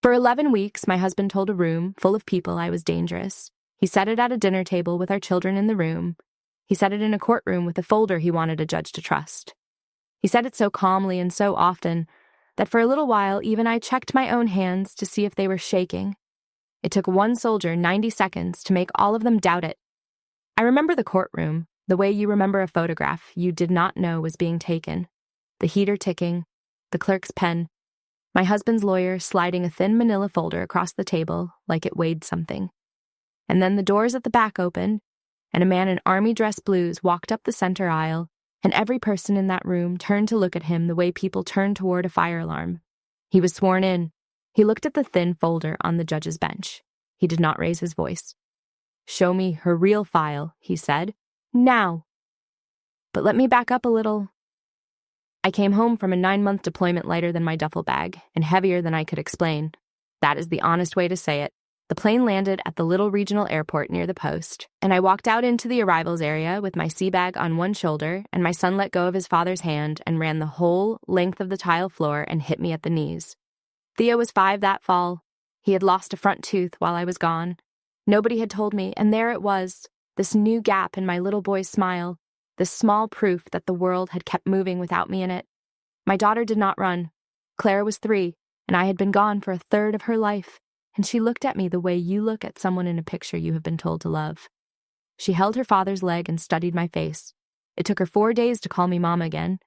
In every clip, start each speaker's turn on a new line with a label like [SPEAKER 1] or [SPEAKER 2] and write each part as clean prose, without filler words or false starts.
[SPEAKER 1] For 11 weeks, my husband told a room full of people I was dangerous. He said it at a dinner table with our children in the room. He said it in a courtroom with a folder he wanted a judge to trust. He said it so calmly and so often that for a little while even I checked my own hands to see if they were shaking. It took one soldier 90 seconds to make all of them doubt it. I remember the courtroom, the way you remember a photograph you did not know was being taken. The heater ticking, the clerk's pen, my husband's lawyer sliding a thin manila folder across the table like it weighed something. And then the doors at the back opened, and a man in army dress blues walked up the center aisle, and every person in that room turned to look at him the way people turn toward a fire alarm. He was sworn in. He looked at the thin folder on the judge's bench. He did not raise his voice. "Show me her real file," he said. "Now." But let me back up a little. I came home from a 9-month deployment lighter than my duffel bag, and heavier than I could explain. That is the honest way to say it. The plane landed at the little regional airport near the post, and I walked out into the arrivals area with my sea bag on one shoulder, and my son let go of his father's hand and ran the whole length of the tile floor and hit me at the knees. Theo was 5 that fall. He had lost a front tooth while I was gone. Nobody had told me, and there it was, this new gap in my little boy's smile, this small proof that the world had kept moving without me in it. My daughter did not run. Clara was 3, and I had been gone for a third of her life, and she looked at me the way you look at someone in a picture you have been told to love. She held her father's leg and studied my face. It took her 4 days to call me Mama again.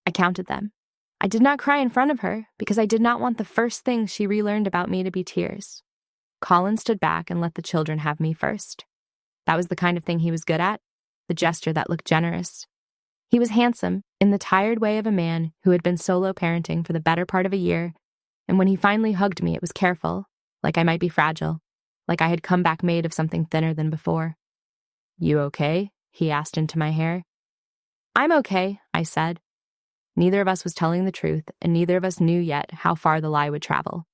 [SPEAKER 1] I counted them. I did not cry in front of her because I did not want the first thing she relearned about me to be tears. Colin stood back and let the children have me first. That was the kind of thing he was good at, the gesture that looked generous. He was handsome, in the tired way of a man who had been solo parenting for the better part of a year, and when he finally hugged me, it was careful, like I might be fragile, like I had come back made of something thinner than before. "You okay?" he asked into my hair. "I'm okay," I said. Neither of us was telling the truth, and neither of us knew yet how far the lie would travel.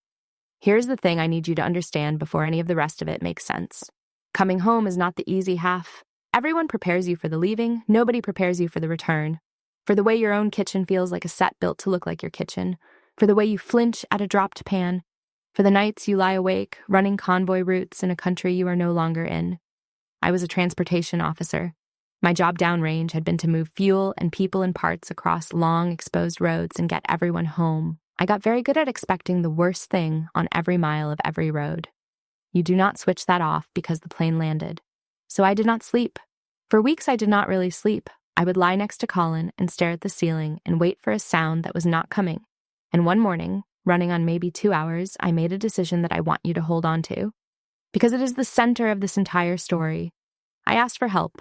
[SPEAKER 1] Here's the thing I need you to understand before any of the rest of it makes sense. Coming home is not the easy half. Everyone prepares you for the leaving, nobody prepares you for the return. For the way your own kitchen feels like a set built to look like your kitchen. For the way you flinch at a dropped pan. For the nights you lie awake, running convoy routes in a country you are no longer in. I was a transportation officer. My job downrange had been to move fuel and people and parts across long, exposed roads and get everyone home. I got very good at expecting the worst thing on every mile of every road. You do not switch that off because the plane landed. So I did not sleep. For weeks I did not really sleep. I would lie next to Colin and stare at the ceiling and wait for a sound that was not coming. And one morning, running on maybe 2 hours, I made a decision that I want you to hold on to. Because it is the center of this entire story. I asked for help.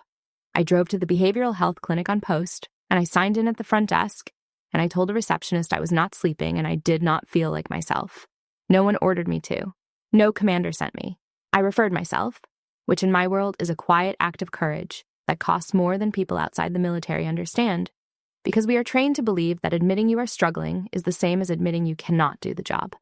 [SPEAKER 1] I drove to the behavioral health clinic on post, and I signed in at the front desk, and I told the receptionist I was not sleeping and I did not feel like myself. No one ordered me to. No commander sent me. I referred myself, which in my world is a quiet act of courage that costs more than people outside the military understand, because we are trained to believe that admitting you are struggling is the same as admitting you cannot do the job.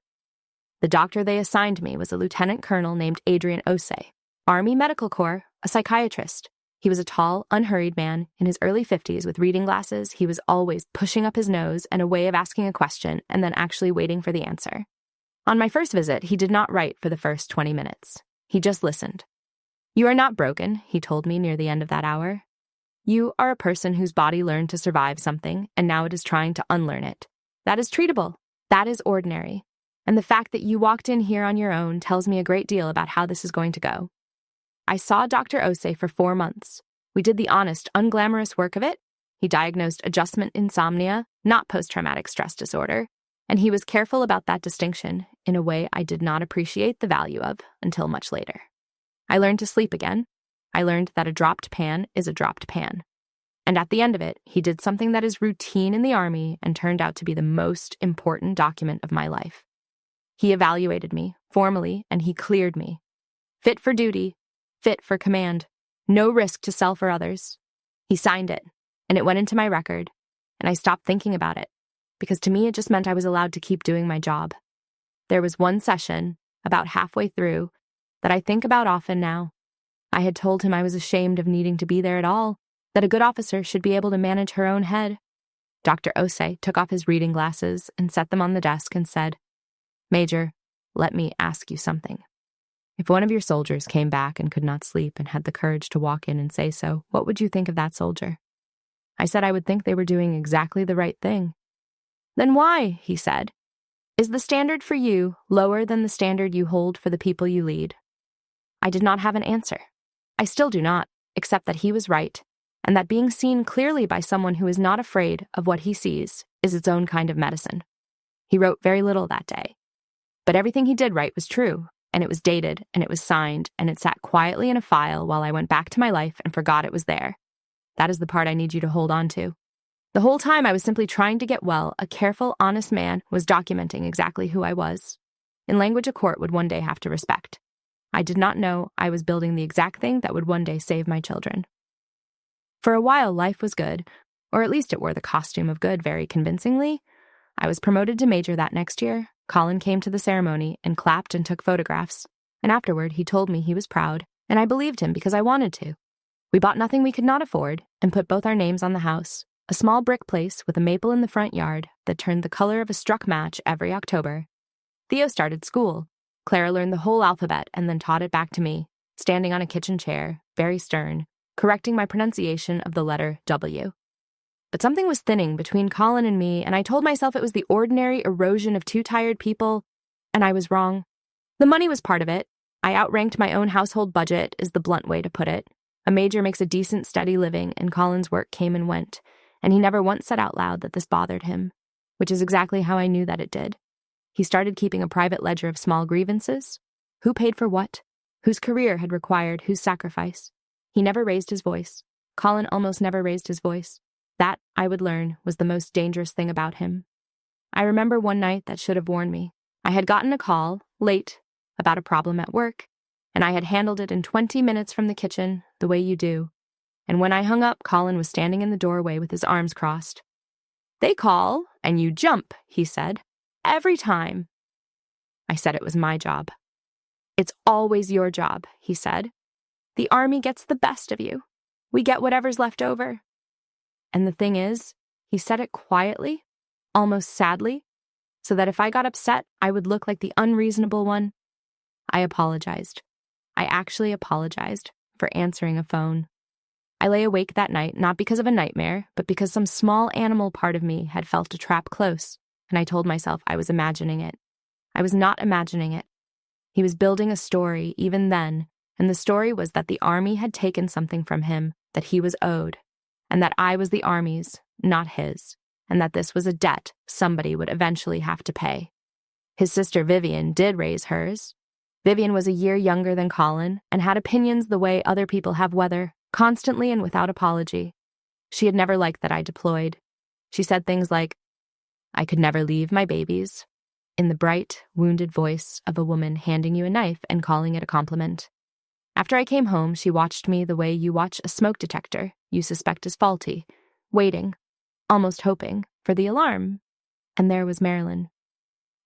[SPEAKER 1] The doctor they assigned me was a lieutenant colonel named Adrian Osei, Army Medical Corps, a psychiatrist. He was a tall, unhurried man in his early 50s with reading glasses. He was always pushing up his nose and a way of asking a question and then actually waiting for the answer. On my first visit, he did not write for the first 20 minutes. He just listened. "You are not broken," he told me near the end of that hour. "You are a person whose body learned to survive something, and now it is trying to unlearn it. That is treatable. That is ordinary. And the fact that you walked in here on your own tells me a great deal about how this is going to go." I saw Dr. Osei for 4 months. We did the honest, unglamorous work of it. He diagnosed adjustment insomnia, not post-traumatic stress disorder, and he was careful about that distinction in a way I did not appreciate the value of until much later. I learned to sleep again. I learned that a dropped pan is a dropped pan. And at the end of it, he did something that is routine in the Army and turned out to be the most important document of my life. He evaluated me, formally, and he cleared me. Fit for duty, fit for command, no risk to self or others. He signed it, and it went into my record, and I stopped thinking about it, because to me it just meant I was allowed to keep doing my job. There was one session, about halfway through, that I think about often now. I had told him I was ashamed of needing to be there at all, that a good officer should be able to manage her own head. Dr. Osei took off his reading glasses and set them on the desk and said, "Major, let me ask you something. If one of your soldiers came back and could not sleep and had the courage to walk in and say so, what would you think of that soldier? I said I would think they were doing exactly the right thing. Then why, he said, is the standard for you lower than the standard you hold for the people you lead? I did not have an answer. I still do not, except that he was right, and that being seen clearly by someone who is not afraid of what he sees is its own kind of medicine. He wrote very little that day. But everything he did write was true, and it was dated, and it was signed, and it sat quietly in a file while I went back to my life and forgot it was there. That is the part I need you to hold on to. The whole time I was simply trying to get well, a careful, honest man was documenting exactly who I was, in language a court would one day have to respect. I did not know I was building the exact thing that would one day save my children. For a while, life was good, or at least it wore the costume of good very convincingly. I was promoted to major that next year. Colin came to the ceremony and clapped and took photographs, and afterward he told me he was proud, and I believed him because I wanted to. We bought nothing we could not afford and put both our names on the house, a small brick place with a maple in the front yard that turned the color of a struck match every October. Theo started school. Clara learned the whole alphabet and then taught it back to me, standing on a kitchen chair, very stern, correcting my pronunciation of the letter W. But something was thinning between Colin and me, and I told myself it was the ordinary erosion of two tired people, and I was wrong. The money was part of it. I outranked my own household budget, is the blunt way to put it. A major makes a decent, steady living, and Colin's work came and went, and he never once said out loud that this bothered him, which is exactly how I knew that it did. He started keeping a private ledger of small grievances. Who paid for what? Whose career had required whose sacrifice? He never raised his voice. Colin almost never raised his voice. That, I would learn, was the most dangerous thing about him. I remember one night that should have warned me. I had gotten a call, late, about a problem at work, and I had handled it in 20 minutes from the kitchen, the way you do. And when I hung up, Colin was standing in the doorway with his arms crossed. "They call, and you jump," he said. "Every time." I said it was my job. "It's always your job," he said. "The army gets the best of you. We get whatever's left over." And the thing is, he said it quietly, almost sadly, so that if I got upset, I would look like the unreasonable one. I apologized. I actually apologized for answering a phone. I lay awake that night, not because of a nightmare, but because some small animal part of me had felt a trap close, and I told myself I was imagining it. I was not imagining it. He was building a story even then, and the story was that the army had taken something from him that he was owed, and that I was the army's, not his, and that this was a debt somebody would eventually have to pay. His sister Vivian did raise hers. Vivian was a year younger than Colin and had opinions the way other people have weather, constantly and without apology. She had never liked that I deployed. She said things like, "I could never leave my babies," in the bright, wounded voice of a woman handing you a knife and calling it a compliment. After I came home, she watched me the way you watch a smoke detector you suspect is faulty, waiting, almost hoping, for the alarm. And there was Marilyn.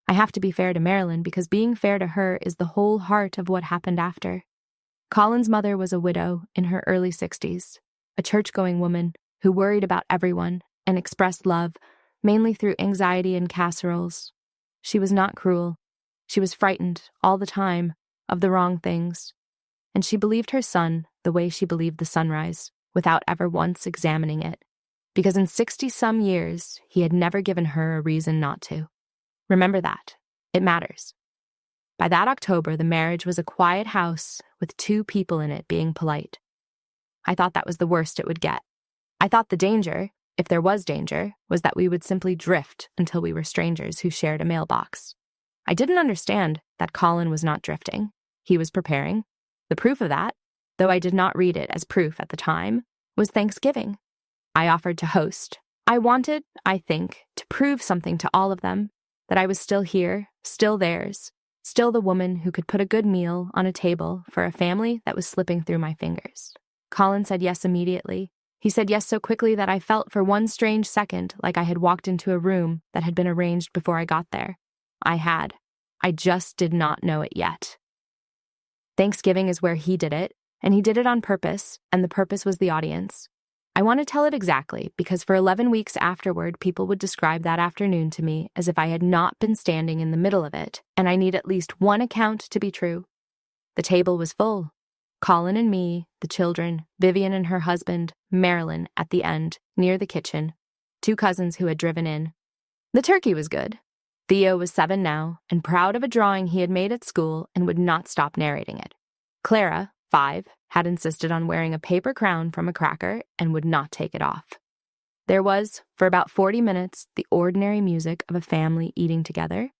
[SPEAKER 1] I have to be fair to Marilyn because being fair to her is the whole heart of what happened after. Colin's mother was a widow in her early 60s, a church-going woman who worried about everyone and expressed love, mainly through anxiety and casseroles. She was not cruel. She was frightened, all the time, of the wrong things. And she believed her son the way she believed the sunrise, without ever once examining it, because in 60-some years, he had never given her a reason not to. Remember that. It matters. By that October, the marriage was a quiet house with 2 people in it being polite. I thought that was the worst it would get. I thought the danger, if there was danger, was that we would simply drift until we were strangers who shared a mailbox. I didn't understand that Colin was not drifting. He was preparing. The proof of that, though I did not read it as proof at the time, was Thanksgiving. I offered to host. I wanted, I think, to prove something to all of them, that I was still here, still theirs, still the woman who could put a good meal on a table for a family that was slipping through my fingers. Colin said yes immediately. He said yes so quickly that I felt for one strange second like I had walked into a room that had been arranged before I got there. I had. I just did not know it yet. Thanksgiving is where he did it, and he did it on purpose, and the purpose was the audience. I want to tell it exactly because for 11 weeks afterward, people would describe that afternoon to me as if I had not been standing in the middle of it, and I need at least one account to be true. The table was full. Colin and me, the children, Vivian and her husband, Marilyn at the end, near the kitchen, 2 cousins who had driven in. The turkey was good. Theo was 7 now, and proud of a drawing he had made at school and would not stop narrating it. Clara, 5, had insisted on wearing a paper crown from a cracker and would not take it off. There was, for about 40 minutes, the ordinary music of a family eating together,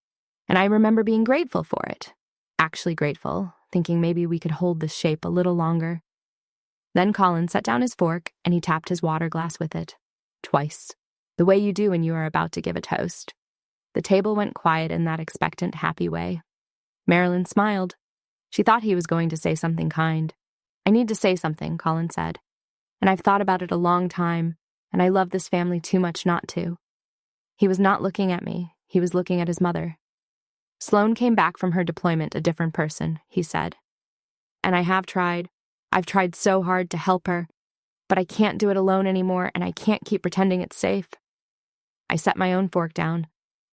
[SPEAKER 1] and I remember being grateful for it. Actually grateful, thinking maybe we could hold this shape a little longer. Then Colin set down his fork and he tapped his water glass with it. Twice. The way you do when you are about to give a toast. The table went quiet in that expectant, happy way. Marilyn smiled. She thought he was going to say something kind. I need to say something, Colin said. And I've thought about it a long time, and I love this family too much not to. He was not looking at me. He was looking at his mother. Sloane came back from her deployment a different person, he said. And I have tried. I've tried so hard to help her, but I can't do it alone anymore, and I can't keep pretending it's safe. I set my own fork down.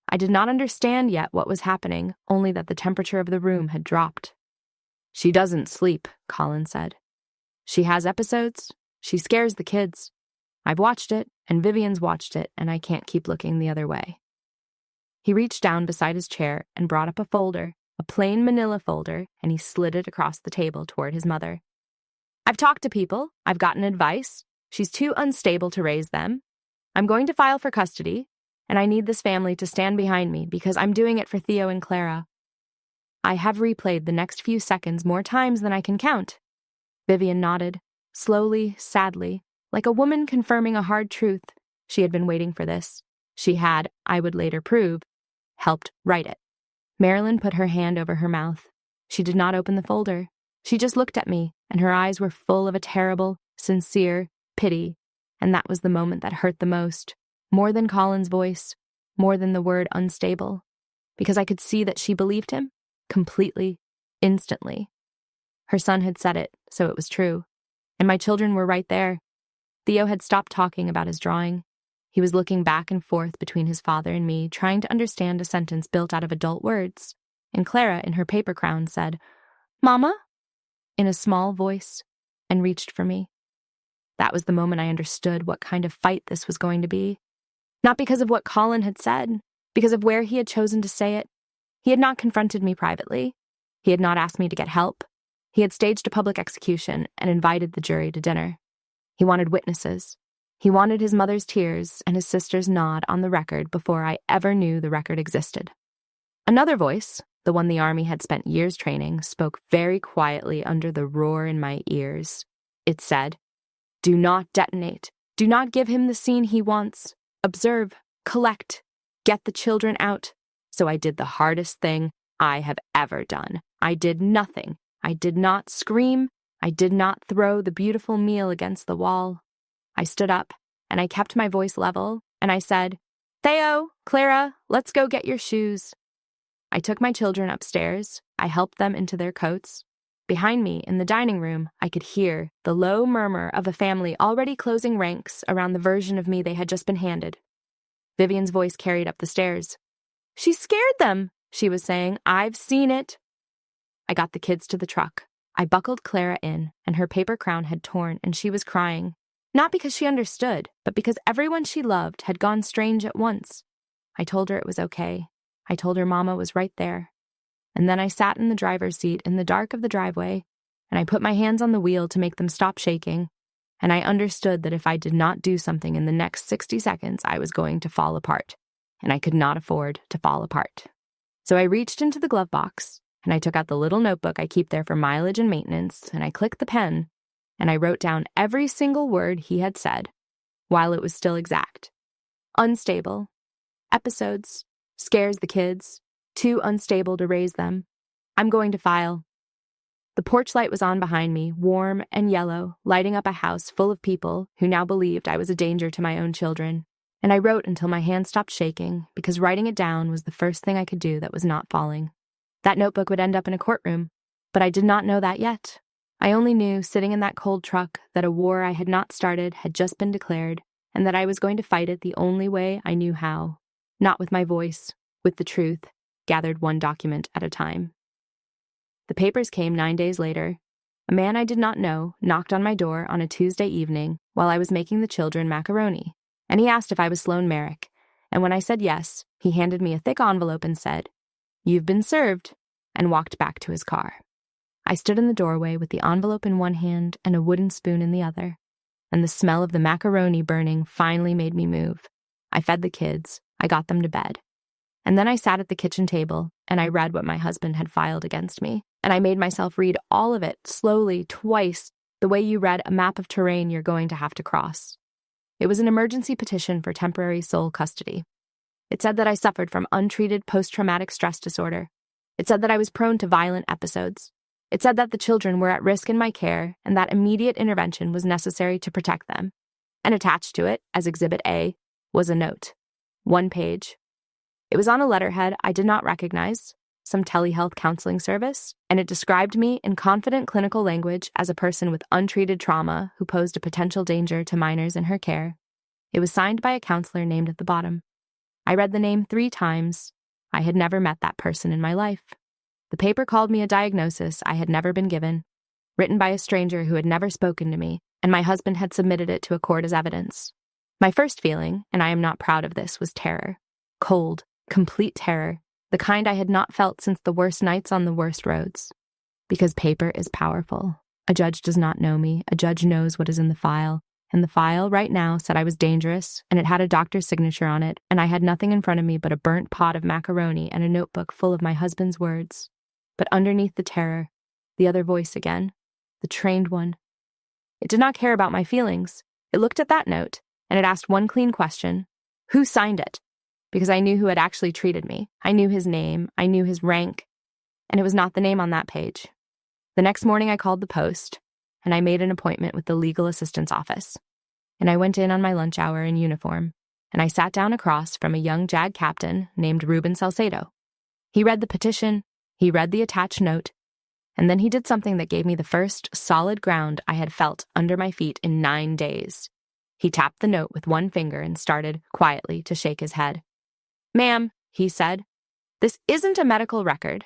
[SPEAKER 1] I did not understand yet what was happening, only that the temperature of the room had dropped. She doesn't sleep, Colin said. She has episodes. She scares the kids. I've watched it, and Vivian's watched it, and I can't keep looking the other way. He reached down beside his chair and brought up a folder, a plain manila folder, and he slid it across the table toward his mother. I've talked to people. I've gotten advice. She's too unstable to raise them. I'm going to file for custody, and I need this family to stand behind me because I'm doing it for Theo and Clara. I have replayed the next few seconds more times than I can count. Vivian nodded, slowly, sadly, like a woman confirming a hard truth. She had been waiting for this. She had, I would later prove, helped write it. Marilyn put her hand over her mouth. She did not open the folder. She just looked at me, and her eyes were full of a terrible, sincere pity, and that was the moment that hurt the most, more than Colin's voice, more than the word unstable, because I could see that she believed him, completely, instantly. Her son had said it, so it was true, and my children were right there. Theo had stopped talking about his drawing. He was looking back and forth between his father and me, trying to understand a sentence built out of adult words, and Clara, in her paper crown, said, "Mama?" in a small voice, and reached for me. That was the moment I understood what kind of fight this was going to be. Not because of what Colin had said, because of where he had chosen to say it. He had not confronted me privately. He had not asked me to get help. He had staged a public execution and invited the jury to dinner. He wanted witnesses. He wanted his mother's tears and his sister's nod on the record before I ever knew the record existed. Another voice, the one the army had spent years training, spoke very quietly under the roar in my ears. It said, "Do not detonate. Do not give him the scene he wants. Observe, collect, get the children out." So I did the hardest thing I have ever done. I did nothing. I did not scream. I did not throw the beautiful meal against the wall. I stood up, and I kept my voice level, and I said, "Theo, Clara, let's go get your shoes." I took my children upstairs. I helped them into their coats. Behind me, in the dining room, I could hear the low murmur of a family already closing ranks around the version of me they had just been handed. Vivian's voice carried up the stairs. "She scared them," she was saying. "I've seen it." I got the kids to the truck. I buckled Clara in, and her paper crown had torn, and she was crying. Not because she understood, but because everyone she loved had gone strange at once. I told her it was okay. I told her Mama was right there. And then I sat in the driver's seat in the dark of the driveway, and I put my hands on the wheel to make them stop shaking, and I understood that if I did not do something in the next 60 seconds, I was going to fall apart, and I could not afford to fall apart. So I reached into the glove box, and I took out the little notebook I keep there for mileage and maintenance, and I clicked the pen, and I wrote down every single word he had said, while it was still exact. Unstable. Episodes. Scares the kids. Too unstable to raise them. I'm going to file. The porch light was on behind me, warm and yellow, lighting up a house full of people who now believed I was a danger to my own children. And I wrote until my hand stopped shaking, because writing it down was the first thing I could do that was not falling. That notebook would end up in a courtroom, but I did not know that yet. I only knew, sitting in that cold truck, that a war I had not started had just been declared, and that I was going to fight it the only way I knew how. Not with my voice, with the truth, gathered one document at a time. The papers came 9 days later. A man I did not know knocked on my door on a Tuesday evening while I was making the children macaroni, and he asked if I was Sloan Merrick, and when I said yes, he handed me a thick envelope and said, "You've been served," and walked back to his car. I stood in the doorway with the envelope in one hand and a wooden spoon in the other, and the smell of the macaroni burning finally made me move. I fed the kids, I got them to bed. And then I sat at the kitchen table, and I read what my husband had filed against me, and I made myself read all of it, slowly, twice, the way you read a map of terrain you're going to have to cross. It was an emergency petition for temporary sole custody. It said that I suffered from untreated post-traumatic stress disorder. It said that I was prone to violent episodes. It said that the children were at risk in my care and that immediate intervention was necessary to protect them. And attached to it, as Exhibit A, was a note. 1 page. It was on a letterhead I did not recognize, some telehealth counseling service, and it described me in confident clinical language as a person with untreated trauma who posed a potential danger to minors in her care. It was signed by a counselor named at the bottom. I read the name 3 times. I had never met that person in my life. The paper called me a diagnosis I had never been given, written by a stranger who had never spoken to me, and my husband had submitted it to a court as evidence. My first feeling, and I am not proud of this, was terror. Cold, complete terror, the kind I had not felt since the worst nights on the worst roads. Because paper is powerful. A judge does not know me. A judge knows what is in the file. And the file right now said I was dangerous, and it had a doctor's signature on it, and I had nothing in front of me but a burnt pot of macaroni and a notebook full of my husband's words. But underneath the terror, the other voice again, the trained one. It did not care about my feelings. It looked at that note, and it asked one clean question. Who signed it? Because I knew who had actually treated me. I knew his name. I knew his rank. And it was not the name on that page. The next morning I called the post, and I made an appointment with the legal assistant's office. And I went in on my lunch hour in uniform, and I sat down across from a young JAG captain named Ruben Salcedo. He read the petition, he read the attached note, and then he did something that gave me the first solid ground I had felt under my feet in 9 days. He tapped the note with one finger and started, quietly, to shake his head. "Ma'am," he said, "this isn't a medical record."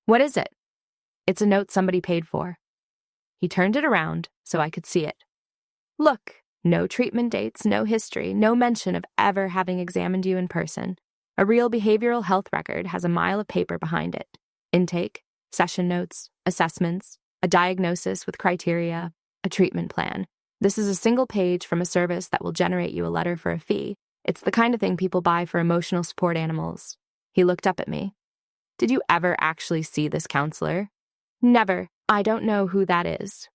[SPEAKER 1] "What is it?" "It's a note somebody paid for." He turned it around so I could see it. "Look, no treatment dates, no history, no mention of ever having examined you in person. A real behavioral health record has a mile of paper behind it. Intake, session notes, assessments, a diagnosis with criteria, a treatment plan. This is a single page from a service that will generate you a letter for a fee. It's the kind of thing people buy for emotional support animals." He looked up at me. "Did you ever actually see this counselor?" "Never. I don't know who that is."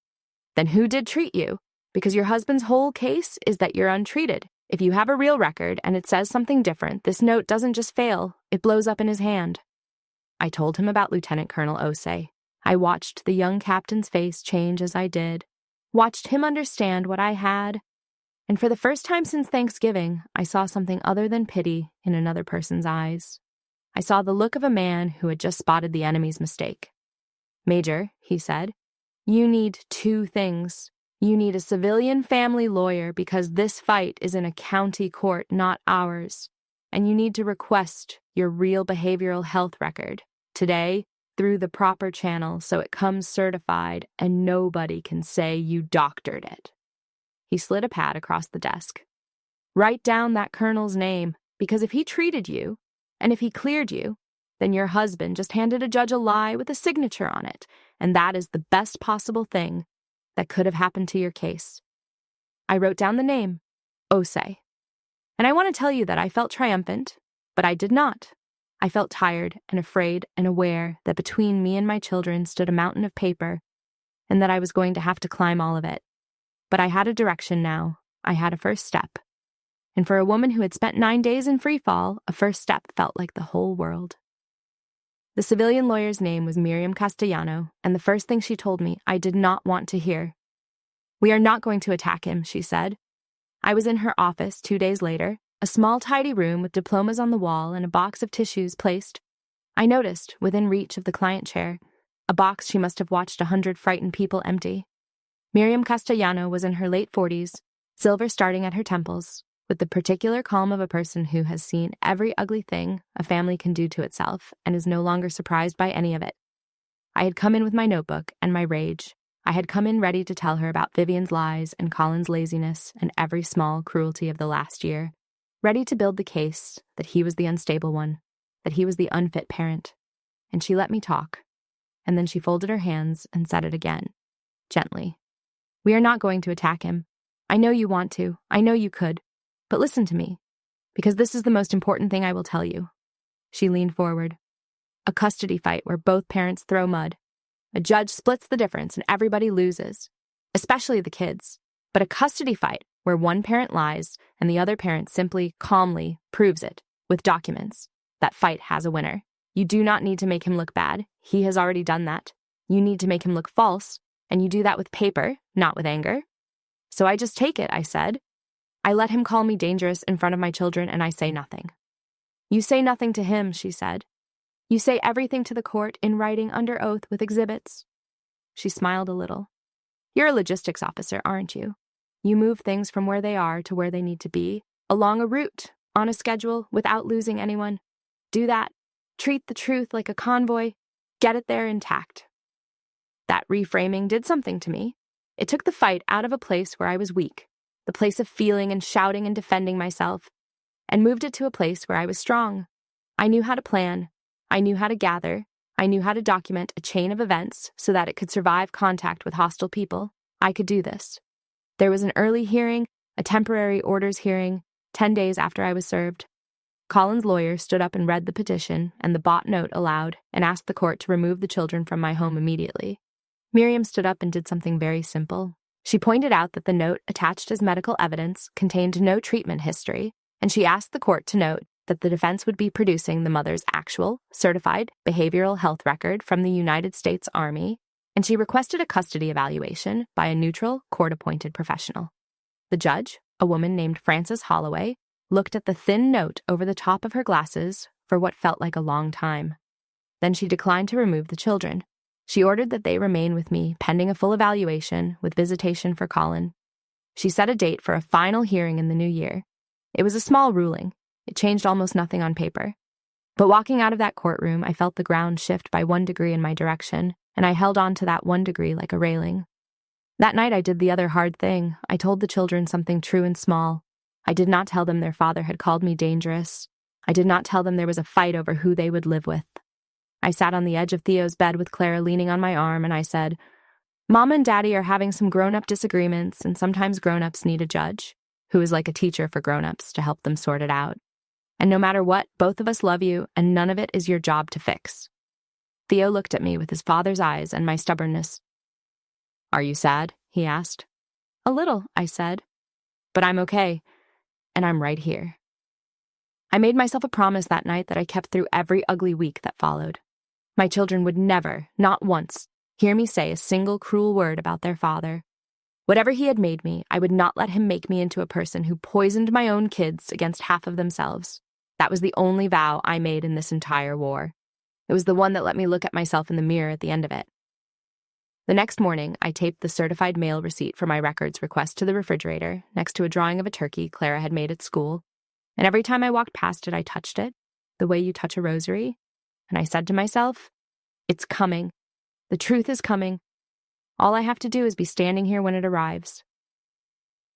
[SPEAKER 1] "Then who did treat you? Because your husband's whole case is that you're untreated. If you have a real record and it says something different, this note doesn't just fail, it blows up in his hand." I told him about Lieutenant Colonel Osei. I watched the young captain's face change as I did, watched him understand what I had, and for the first time since Thanksgiving, I saw something other than pity in another person's eyes. I saw the look of a man who had just spotted the enemy's mistake. "Major," he said, "you need 2 things. You need a civilian family lawyer because this fight is in a county court, not ours. And you need to request your real behavioral health record today through the proper channel so it comes certified and nobody can say you doctored it." He slid a pad across the desk. "Write down that colonel's name, because if he treated you, and if he cleared you, then your husband just handed a judge a lie with a signature on it, and that is the best possible thing that could have happened to your case." I wrote down the name, Osei. And I want to tell you that I felt triumphant, but I did not. I felt tired and afraid and aware that between me and my children stood a mountain of paper, and that I was going to have to climb all of it. But I had a direction now. I had a first step. And for a woman who had spent 9 days in free fall, a first step felt like the whole world. The civilian lawyer's name was Miriam Castellano, and the first thing she told me I did not want to hear. "We are not going to attack him," she said. I was in her office 2 days later, a small tidy room with diplomas on the wall and a box of tissues placed, I noticed, within reach of the client chair. a box she must have watched 100 frightened people empty. Miriam Castellano was in her late 40s, silver starting at her temples, with the particular calm of a person who has seen every ugly thing a family can do to itself and is no longer surprised by any of it. I had come in with my notebook and my rage. I had come in ready to tell her about Vivian's lies and Colin's laziness and every small cruelty of the last year, ready to build the case that he was the unstable one, that he was the unfit parent. And she let me talk. And then she folded her hands and said it again, gently. We are not going to attack him. I know you want to. I know you could. But listen to me, because this is the most important thing I will tell you. She leaned forward. A custody fight where both parents throw mud. A judge splits the difference and everybody loses, especially the kids. But a custody fight where one parent lies and the other parent simply, calmly proves it with documents. That fight has a winner. You do not need to make him look bad. He has already done that. You need to make him look false, and you do that with paper, not with anger. So I just take it, I said. I let him call me dangerous in front of my children, and I say nothing. You say nothing to him, she said. You say everything to the court in writing under oath with exhibits. She smiled a little. You're a logistics officer, aren't you? You move things from where they are to where they need to be, along a route, on a schedule, without losing anyone. Do that. Treat the truth like a convoy. Get it there intact. That reframing did something to me. It took the fight out of a place where I was weak, the place of feeling and shouting and defending myself, and moved it to a place where I was strong. I knew how to plan. I knew how to gather. I knew how to document a chain of events so that it could survive contact with hostile people. I could do this. There was an early hearing, a temporary orders hearing, 10 days after I was served. Colin's lawyer stood up and read the petition and the bought note aloud and asked the court to remove the children from my home immediately. Miriam stood up and did something very simple. She pointed out that the note attached as medical evidence contained no treatment history, and she asked the court to note that the defense would be producing the mother's actual, certified behavioral health record from the United States Army, and she requested a custody evaluation by a neutral, court-appointed professional. The judge, a woman named Frances Holloway, looked at the thin note over the top of her glasses for what felt like a long time. Then she declined to remove the children. She ordered that they remain with me pending a full evaluation with visitation for Colin. She set a date for a final hearing in the new year. It was a small ruling. It changed almost nothing on paper. But walking out of that courtroom, I felt the ground shift by 1 degree in my direction, and I held on to that 1 degree like a railing. That night I did the other hard thing. I told the children something true and small. I did not tell them their father had called me dangerous. I did not tell them there was a fight over who they would live with. I sat on the edge of Theo's bed with Clara leaning on my arm, and I said, Mom and Daddy are having some grown-up disagreements, and sometimes grown-ups need a judge, who is like a teacher for grown-ups to help them sort it out. And no matter what, both of us love you, and none of it is your job to fix. Theo looked at me with his father's eyes and my stubbornness. Are you sad? He asked. A little, I said. But I'm okay, and I'm right here. I made myself a promise that night that I kept through every ugly week that followed. My children would never, not once, hear me say a single cruel word about their father. Whatever he had made me, I would not let him make me into a person who poisoned my own kids against half of themselves. That was the only vow I made in this entire war. It was the one that let me look at myself in the mirror at the end of it. The next morning, I taped the certified mail receipt for my records request to the refrigerator next to a drawing of a turkey Clara had made at school, and every time I walked past it, I touched it, the way you touch a rosary, and I said to myself, it's coming. The truth is coming. All I have to do is be standing here when it arrives.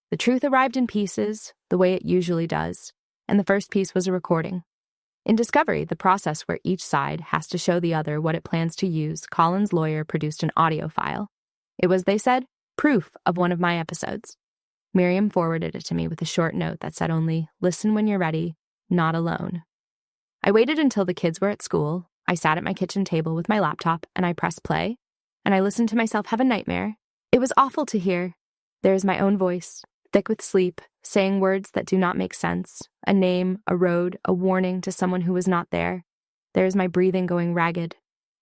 [SPEAKER 1] The truth arrived in pieces, the way it usually does, and the first piece was a recording. In Discovery, the process where each side has to show the other what it plans to use, Colin's lawyer produced an audio file. It was, they said, proof of one of my episodes. Miriam forwarded it to me with a short note that said only, listen when you're ready, not alone. I waited until the kids were at school. I sat at my kitchen table with my laptop, and I pressed play, and I listened to myself have a nightmare. It was awful to hear. There is my own voice, thick with sleep, saying words that do not make sense, a name, a road, a warning to someone who was not there. There is my breathing going ragged.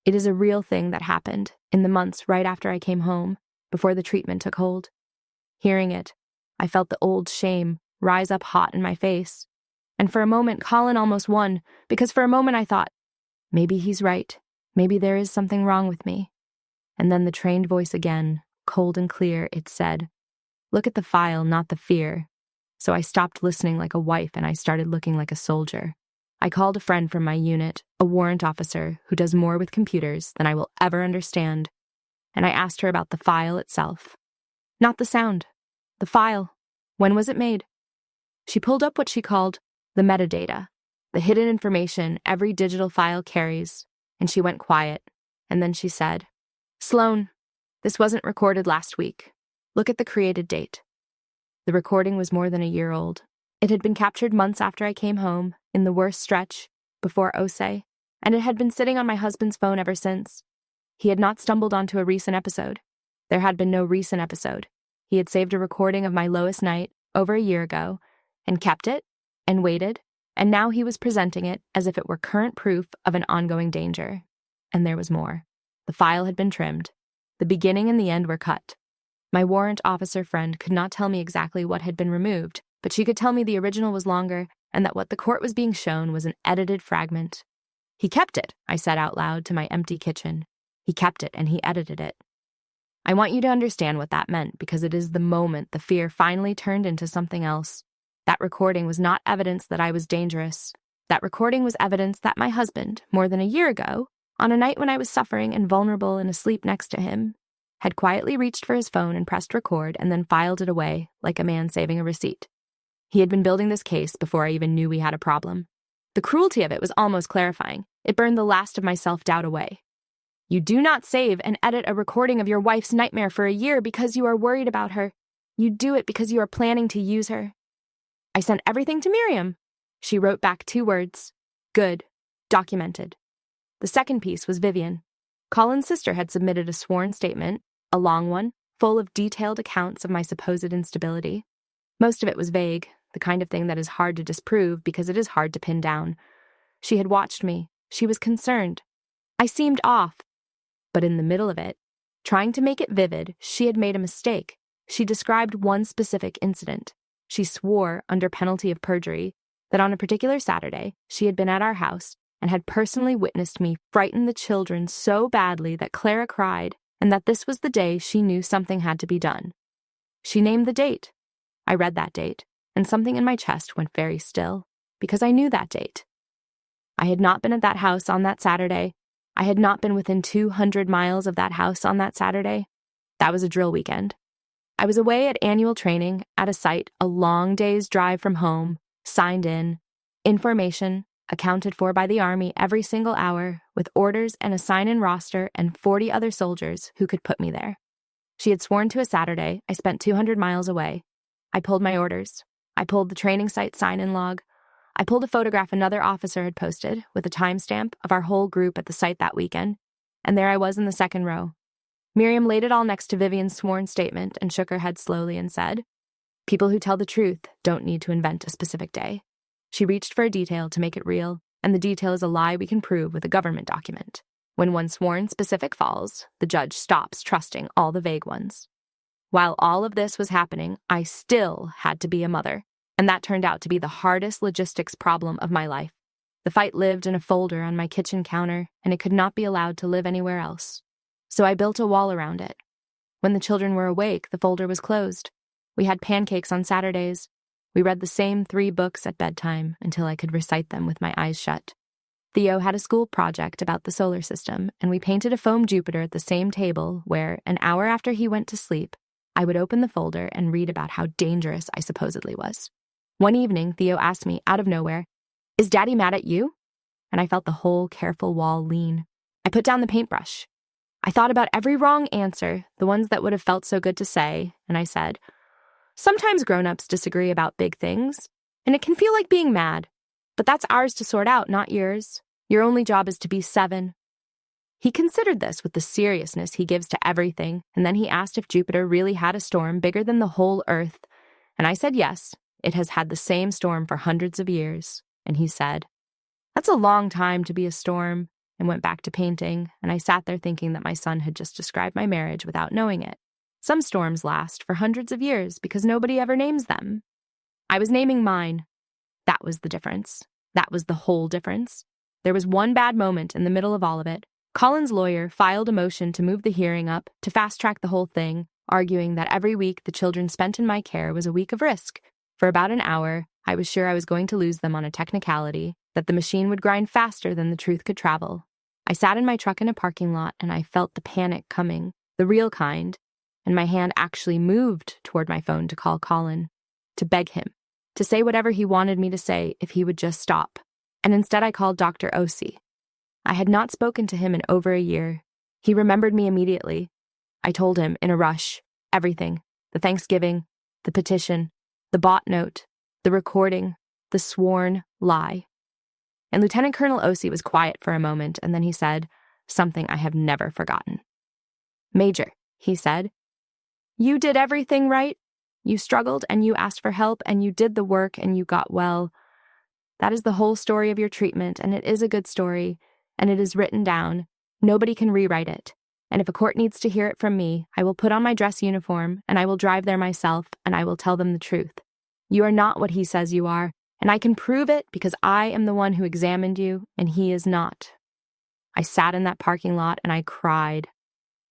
[SPEAKER 1] It is a real thing that happened in the months right after I came home, before the treatment took hold. Hearing it, I felt the old shame rise up hot in my face. And for a moment, Colin almost won, because for a moment I thought, maybe he's right. Maybe there is something wrong with me. And then the trained voice again, cold and clear, it said, "Look at the file, not the fear." So I stopped listening like a wife and I started looking like a soldier. I called a friend from my unit, a warrant officer who does more with computers than I will ever understand, and I asked her about the file itself. Not the sound. The file. When was it made? She pulled up what she called the metadata, the hidden information every digital file carries, and she went quiet, and then she said, "Sloan, this wasn't recorded last week. Look at the created date." The recording was more than a year old. It had been captured months after I came home, in the worst stretch, before Ose, and it had been sitting on my husband's phone ever since. He had not stumbled onto a recent episode. There had been no recent episode. He had saved a recording of my lowest night over a year ago, and kept it, and waited, and now he was presenting it as if it were current proof of an ongoing danger. And there was more. The file had been trimmed. The beginning and the end were cut. My warrant officer friend could not tell me exactly what had been removed, but she could tell me the original was longer and that what the court was being shown was an edited fragment. "He kept it," I said out loud to my empty kitchen. "He kept it and he edited it." I want you to understand what that meant because it is the moment the fear finally turned into something else. That recording was not evidence that I was dangerous. That recording was evidence that my husband, more than a year ago, on a night when I was suffering and vulnerable and asleep next to him, had quietly reached for his phone and pressed record and then filed it away like a man saving a receipt. He had been building this case before I even knew we had a problem. The cruelty of it was almost clarifying. It burned the last of my self-doubt away. You do not save and edit a recording of your wife's nightmare for a year because you are worried about her. You do it because you are planning to use her. I sent everything to Miriam. She wrote back 2 words. Good. Documented. The second piece was Vivian. Colin's sister had submitted a sworn statement, a long one, full of detailed accounts of my supposed instability. Most of it was vague, the kind of thing that is hard to disprove because it is hard to pin down. She had watched me. She was concerned. I seemed off. But in the middle of it, trying to make it vivid, she had made a mistake. She described one specific incident. She swore, under penalty of perjury, that on a particular Saturday, she had been at our house and had personally witnessed me frighten the children so badly that Clara cried, and that this was the day she knew something had to be done. She named the date. I read that date, and something in my chest went very still, because I knew that date. I had not been at that house on that Saturday. I had not been within 200 miles of that house on that Saturday. That was a drill weekend. I was away at annual training, at a site a long day's drive from home, signed in, information, accounted for by the Army every single hour, with orders and a sign-in roster and 40 other soldiers who could put me there. She had sworn to a Saturday. I spent 200 miles away. I pulled my orders. I pulled the training site sign-in log. I pulled a photograph another officer had posted with a timestamp of our whole group at the site that weekend, and there I was in the second row. Miriam laid it all next to Vivian's sworn statement and shook her head slowly and said, "People who tell the truth don't need to invent a specific day." She reached for a detail to make it real, and the detail is a lie we can prove with a government document. When one sworn specific falls, the judge stops trusting all the vague ones. While all of this was happening, I still had to be a mother, and that turned out to be the hardest logistics problem of my life. The fight lived in a folder on my kitchen counter, and it could not be allowed to live anywhere else. So I built a wall around it. When the children were awake, the folder was closed. We had pancakes on Saturdays. We read the same 3 books at bedtime until I could recite them with my eyes shut. Theo had a school project about the solar system, and we painted a foam Jupiter at the same table where, an hour after he went to sleep, I would open the folder and read about how dangerous I supposedly was. One evening, Theo asked me, out of nowhere, "Is Daddy mad at you?" And I felt the whole careful wall lean. I put down the paintbrush. I thought about every wrong answer, the ones that would have felt so good to say, and I said, "Sometimes grown-ups disagree about big things, and it can feel like being mad, but that's ours to sort out, not yours. Your only job is to be 7. He considered this with the seriousness he gives to everything, and then he asked if Jupiter really had a storm bigger than the whole Earth, and I said yes, it has had the same storm for hundreds of years, and he said, "That's a long time to be a storm," and went back to painting, and I sat there thinking that my son had just described my marriage without knowing it. Some storms last for hundreds of years because nobody ever names them. I was naming mine. That was the difference. That was the whole difference. There was one bad moment in the middle of all of it, Colin's lawyer filed a motion to move the hearing up to fast-track the whole thing, arguing that every week the children spent in my care was a week of risk. For about an hour, I was sure I was going to lose them on a technicality, that the machine would grind faster than the truth could travel. I sat in my truck in a parking lot and I felt the panic coming, the real kind, and my hand actually moved toward my phone to call Colin, to beg him, to say whatever he wanted me to say if he would just stop. And instead I called Dr. Osi. I had not spoken to him in over a year. He remembered me immediately. I told him, in a rush, everything: the Thanksgiving, the petition, the bot note, the recording, the sworn lie. And Lieutenant Colonel Osi was quiet for a moment, and then he said something I have never forgotten. "Major," he said, "you did everything right. You struggled and you asked for help and you did the work and you got well. That is the whole story of your treatment, and it is a good story, and it is written down. Nobody can rewrite it. And if a court needs to hear it from me, I will put on my dress uniform, and I will drive there myself, and I will tell them the truth. You are not what he says you are, and I can prove it because I am the one who examined you, and he is not." I sat in that parking lot and I cried.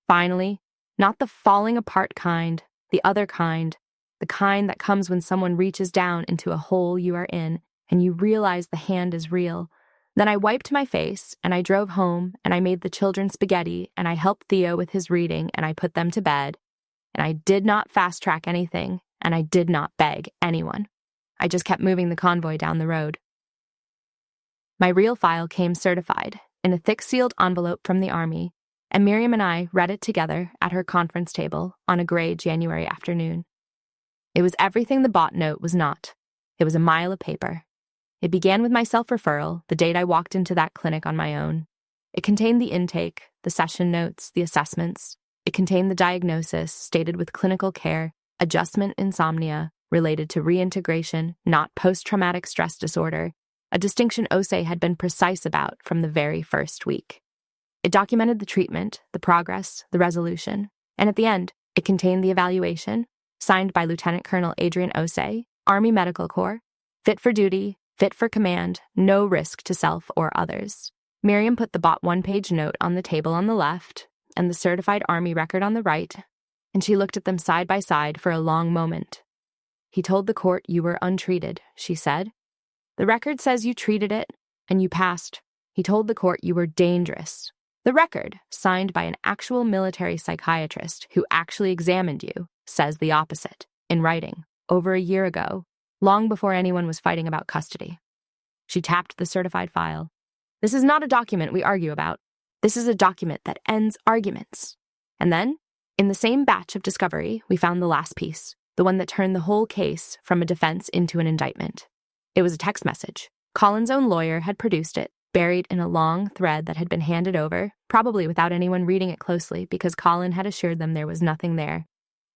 [SPEAKER 1] Finally, not the falling apart kind, the other kind, the kind that comes when someone reaches down into a hole you are in, and you realize the hand is real. Then I wiped my face, and I drove home, and I made the children spaghetti, and I helped Theo with his reading, and I put them to bed. And I did not fast-track anything, and I did not beg anyone. I just kept moving the convoy down the road. My real file came certified, in a thick sealed envelope from the Army, and Miriam and I read it together at her conference table on a gray January afternoon. It was everything the bot note was not. It was a mile of paper. It began with my self-referral, the date I walked into that clinic on my own. It contained the intake, the session notes, the assessments. It contained the diagnosis, stated with clinical care, adjustment insomnia, related to reintegration, not post-traumatic stress disorder, a distinction Osei had been precise about from the very first week. It documented the treatment, the progress, the resolution, and at the end, it contained the evaluation, signed by Lieutenant Colonel Adrian Osei, Army Medical Corps, fit for duty, fit for command, no risk to self or others. Miriam put the bot one-page note on the table on the left and the certified Army record on the right, and she looked at them side by side for a long moment. "He told the court you were untreated," she said. "The record says you treated it, and you passed. He told the court you were dangerous. The record, signed by an actual military psychiatrist who actually examined you, says the opposite, in writing, over a year ago, long before anyone was fighting about custody." She tapped the certified file. "This is not a document we argue about. This is a document that ends arguments." And then, in the same batch of discovery, we found the last piece, the one that turned the whole case from a defense into an indictment. It was a text message. Colin's own lawyer had produced it, buried in a long thread that had been handed over, probably without anyone reading it closely because Colin had assured them there was nothing there.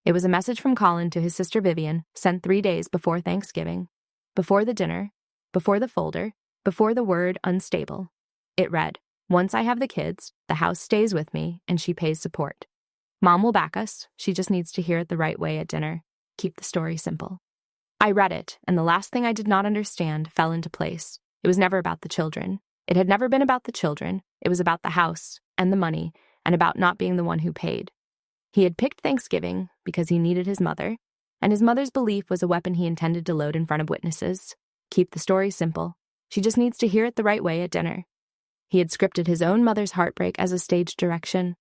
[SPEAKER 1] It was a message from Colin to his sister Vivian, sent 3 days before Thanksgiving, before the dinner, before the folder, before the word unstable. It read, "Once I have the kids, the house stays with me and she pays support. Mom will back us. She just needs to hear it the right way at dinner. Keep the story simple." I read it, and the last thing I did not understand fell into place. It was never about the children. It had never been about the children. It was about the house and the money and about not being the one who paid. He had picked Thanksgiving because he needed his mother, and his mother's belief was a weapon he intended to load in front of witnesses. Keep the story simple. She just needs to hear it the right way at dinner. He had scripted his own mother's heartbreak as a stage direction.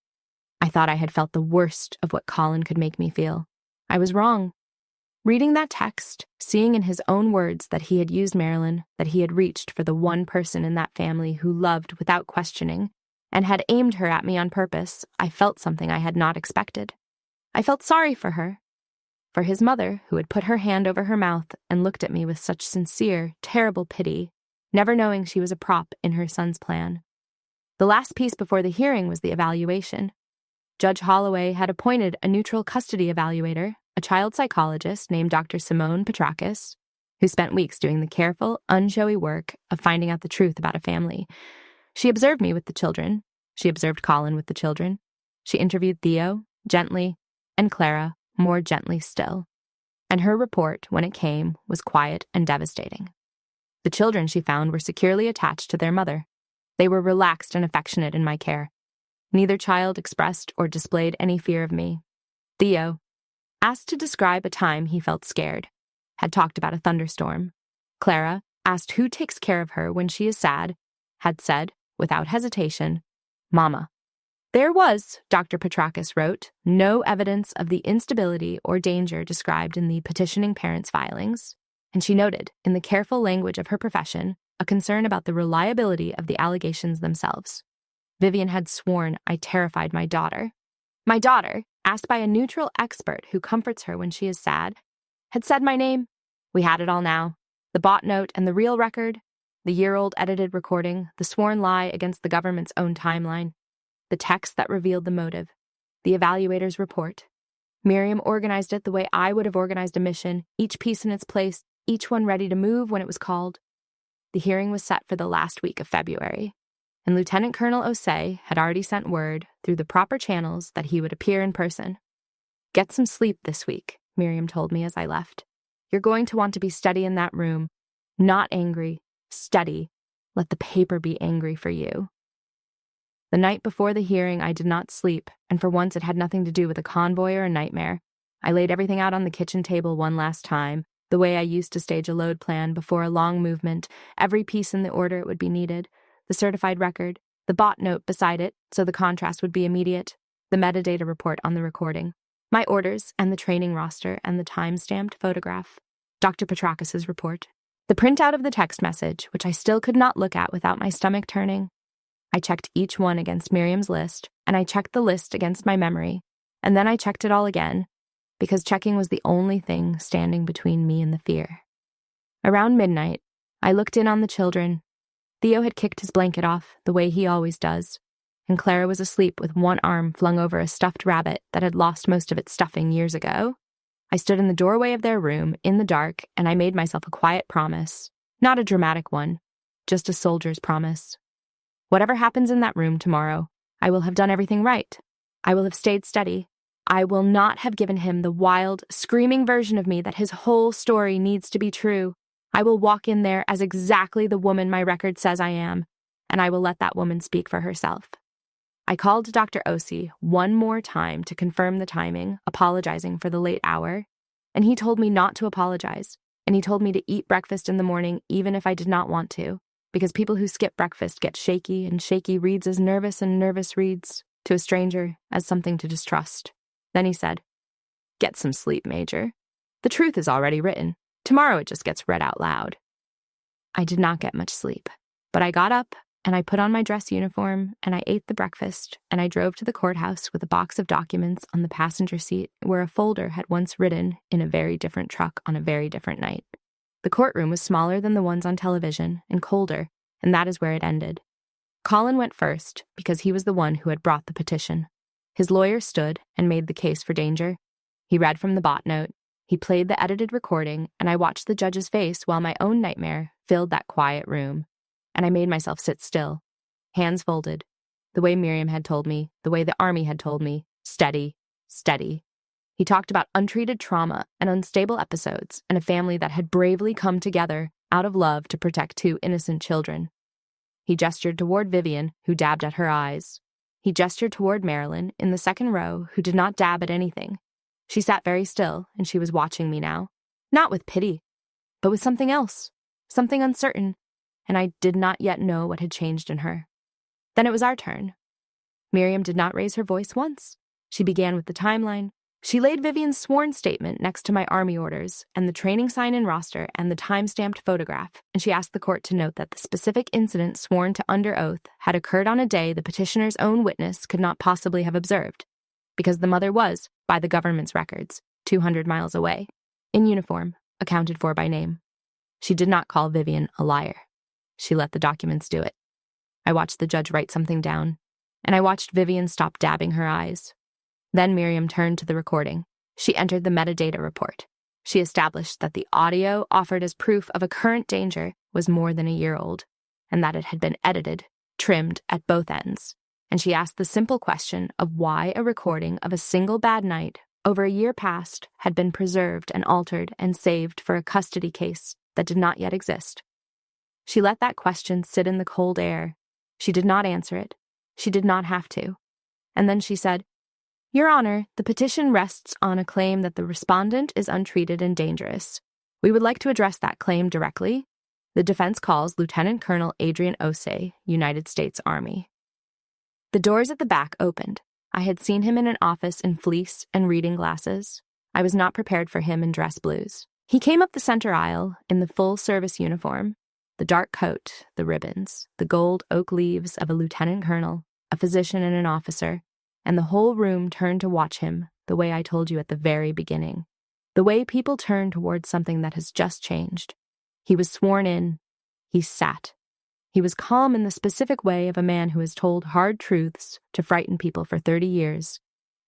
[SPEAKER 1] I thought I had felt the worst of what Colin could make me feel. I was wrong. Reading that text, seeing in his own words that he had used Marilyn, that he had reached for the one person in that family who loved without questioning, and had aimed her at me on purpose, I felt something I had not expected. I felt sorry for her, for his mother, who had put her hand over her mouth and looked at me with such sincere, terrible pity, never knowing she was a prop in her son's plan. The last piece before the hearing was the evaluation. Judge Holloway had appointed a neutral custody evaluator, a child psychologist named Dr. Simone Petrakis, who spent weeks doing the careful, unshowy work of finding out the truth about a family. She observed me with the children. She observed Colin with the children. She interviewed Theo, gently, and Clara, more gently still. And her report, when it came, was quiet and devastating. The children, she found, were securely attached to their mother. They were relaxed and affectionate in my care. Neither child expressed or displayed any fear of me. Theo, asked to describe a time he felt scared, had talked about a thunderstorm. Clara, asked who takes care of her when she is sad, had said, without hesitation, Mama. There was, Dr. Petrakis wrote, no evidence of the instability or danger described in the petitioning parents' filings, and she noted, in the careful language of her profession, a concern about the reliability of the allegations themselves. Vivian had sworn I terrified my daughter. My daughter, asked by a neutral expert who comforts her when she is sad, had said my name. We had it all now. The bought note and the real record, the year-old edited recording, the sworn lie against the government's own timeline, the text that revealed the motive, the evaluator's report. Miriam organized it the way I would have organized a mission, each piece in its place, each one ready to move when it was called. The hearing was set for the last week of February, and Lieutenant Colonel Osei had already sent word through the proper channels that he would appear in person. Get some sleep this week, Miriam told me as I left. You're going to want to be steady in that room. Not angry, steady. Let the paper be angry for you. The night before the hearing, I did not sleep, and for once it had nothing to do with a convoy or a nightmare. I laid everything out on the kitchen table one last time, the way I used to stage a load plan before a long movement, every piece in the order it would be needed, the certified record, the bought note beside it, so the contrast would be immediate, the metadata report on the recording, my orders and the training roster and the time-stamped photograph, Dr. Petrakis' report, the printout of the text message, which I still could not look at without my stomach turning. I checked each one against Miriam's list, and I checked the list against my memory, and then I checked it all again, because checking was the only thing standing between me and the fear. Around midnight, I looked in on the children. Theo had kicked his blanket off, the way he always does, and Clara was asleep with one arm flung over a stuffed rabbit that had lost most of its stuffing years ago. I stood in the doorway of their room, in the dark, and I made myself a quiet promise. Not a dramatic one, just a soldier's promise. Whatever happens in that room tomorrow, I will have done everything right. I will have stayed steady. I will not have given him the wild, screaming version of me that his whole story needs to be true. I will walk in there as exactly the woman my record says I am, and I will let that woman speak for herself. I called Dr. Osei one more time to confirm the timing, apologizing for the late hour, and he told me not to apologize, and he told me to eat breakfast in the morning even if I did not want to, because people who skip breakfast get shaky, and shaky reads as nervous, and nervous reads, to a stranger, as something to distrust. Then he said, Get some sleep, Major. The truth is already written. Tomorrow it just gets read out loud. I did not get much sleep, but I got up, and I put on my dress uniform, and I ate the breakfast, and I drove to the courthouse with a box of documents on the passenger seat where a folder had once ridden in a very different truck on a very different night. The courtroom was smaller than the ones on television and colder, and that is where it ended. Colin went first because he was the one who had brought the petition. His lawyer stood and made the case for danger. He read from the bought note. He played the edited recording, and I watched the judge's face while my own nightmare filled that quiet room. And I made myself sit still, hands folded, the way Miriam had told me, the way the army had told me, steady, steady. He talked about untreated trauma and unstable episodes and a family that had bravely come together out of love to protect two innocent children. He gestured toward Vivian, who dabbed at her eyes. He gestured toward Marilyn, in the second row, who did not dab at anything. She sat very still, and she was watching me now. Not with pity, but with something else, something uncertain, and I did not yet know what had changed in her. Then it was our turn. Miriam did not raise her voice once. She began with the timeline. She laid Vivian's sworn statement next to my army orders and the training sign-in roster and the time-stamped photograph, and she asked the court to note that the specific incident sworn to under oath had occurred on a day the petitioner's own witness could not possibly have observed, because the mother was, by the government's records, 200 miles away, in uniform, accounted for by name. She did not call Vivian a liar. She let the documents do it. I watched the judge write something down, and I watched Vivian stop dabbing her eyes. Then Miriam turned to the recording. She entered the metadata report. She established that the audio offered as proof of a current danger was more than a year old, and that it had been edited, trimmed at both ends. And she asked the simple question of why a recording of a single bad night over a year past had been preserved and altered and saved for a custody case that did not yet exist. She let that question sit in the cold air. She did not answer it. She did not have to. and then she said, "Your Honor, the petition rests on a claim that the respondent is untreated and dangerous. We would like to address that claim directly. The defense calls Lieutenant Colonel Adrian Osei, United States Army." The doors at the back opened. I had seen him in an office in fleece and reading glasses. I was not prepared for him in dress blues. He came up the center aisle in the full service uniform, the dark coat, the ribbons, the gold oak leaves of a lieutenant colonel, a physician and an officer, and the whole room turned to watch him the way I told you at the very beginning, the way people turn towards something that has just changed. He was sworn in. He sat. He was calm in the specific way of a man who has told hard truths to frighten people for 30 years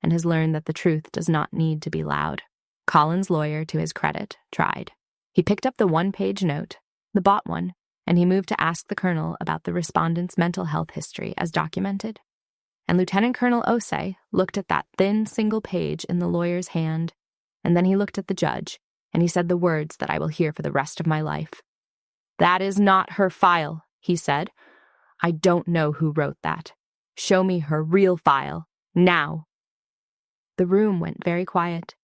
[SPEAKER 1] and has learned that the truth does not need to be loud. Colin's lawyer, to his credit, tried. He picked up the one-page note, the bought one, and he moved to ask the colonel about the respondent's mental health history as documented. And Lieutenant Colonel Osei looked at that thin single page in the lawyer's hand, and then he looked at the judge, and he said the words that I will hear for the rest of my life. "That is not her file," he said. "I don't know who wrote that. Show me her real file, now." The room went very quiet.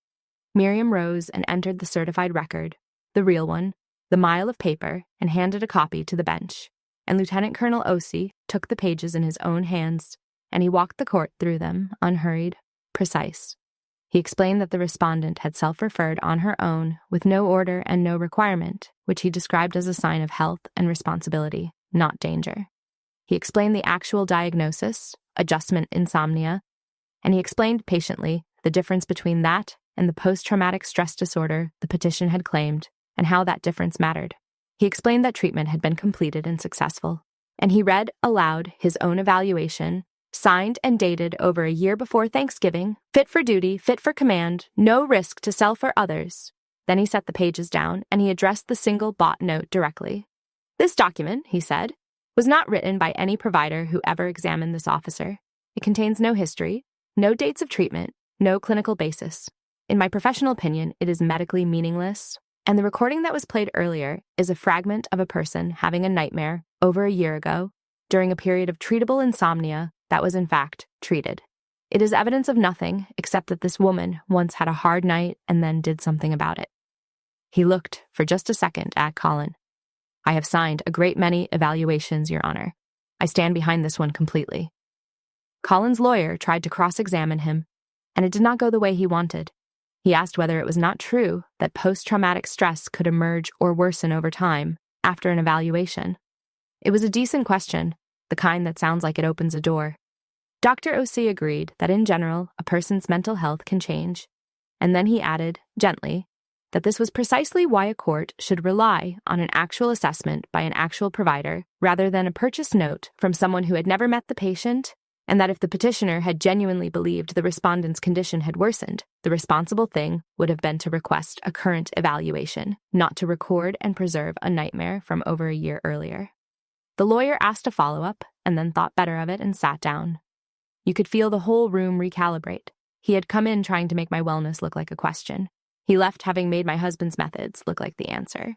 [SPEAKER 1] Miriam rose and entered the certified record, the real one, the mile of paper, and handed a copy to the bench. And Lieutenant Colonel Osei took the pages in his own hands, and he walked the court through them, unhurried, precise. He explained that the respondent had self-referred on her own with no order and no requirement, which he described as a sign of health and responsibility, not danger. He explained the actual diagnosis, adjustment insomnia, and he explained patiently the difference between that and the post-traumatic stress disorder the petition had claimed, and how that difference mattered. He explained that treatment had been completed and successful, and he read aloud his own evaluation, signed and dated over a year before Thanksgiving, fit for duty, fit for command, no risk to self or others. Then he set the pages down, and he addressed the single bought note directly. "This document," he said, "was not written by any provider who ever examined this officer. It contains no history, no dates of treatment, no clinical basis. In my professional opinion, it is medically meaningless, and the recording that was played earlier is a fragment of a person having a nightmare over a year ago during a period of treatable insomnia that was in fact treated. It is evidence of nothing except that this woman once had a hard night and then did something about it." He looked for just a second at Colin. "I have signed a great many evaluations, Your Honor. I stand behind this one completely." Colin's lawyer tried to cross-examine him, and it did not go the way he wanted. He asked whether it was not true that post-traumatic stress could emerge or worsen over time after an evaluation. It was a decent question, the kind that sounds like it opens a door. Dr. Osei agreed that in general, a person's mental health can change, and then he added, gently, that this was precisely why a court should rely on an actual assessment by an actual provider rather than a purchased note from someone who had never met the patient, and that if the petitioner had genuinely believed the respondent's condition had worsened, the responsible thing would have been to request a current evaluation, not to record and preserve a nightmare from over a year earlier. The lawyer asked a follow-up, and then thought better of it and sat down. You could feel the whole room recalibrate. He had come in trying to make my wellness look like a question. He left having made my husband's methods look like the answer.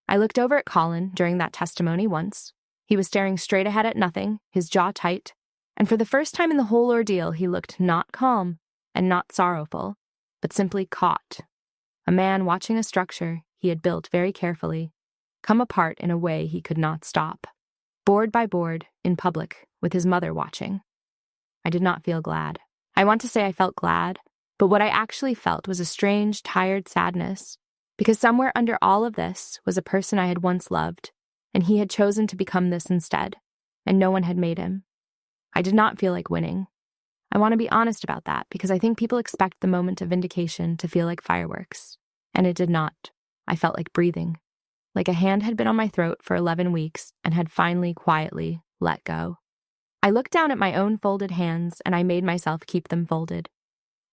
[SPEAKER 1] I looked over at Colin during that testimony once. He was staring straight ahead at nothing, his jaw tight, and for the first time in the whole ordeal, he looked not calm and not sorrowful, but simply caught. A man watching a structure he had built very carefully come apart in a way he could not stop. Board by board, in public, with his mother watching. I did not feel glad. I want to say I felt glad, but what I actually felt was a strange, tired sadness, because somewhere under all of this was a person I had once loved, and he had chosen to become this instead, and no one had made him. I did not feel like winning. I want to be honest about that, because I think people expect the moment of vindication to feel like fireworks, and it did not. I felt like breathing, like a hand had been on my throat for 11 weeks and had finally, quietly let go. I looked down at my own folded hands, and I made myself keep them folded.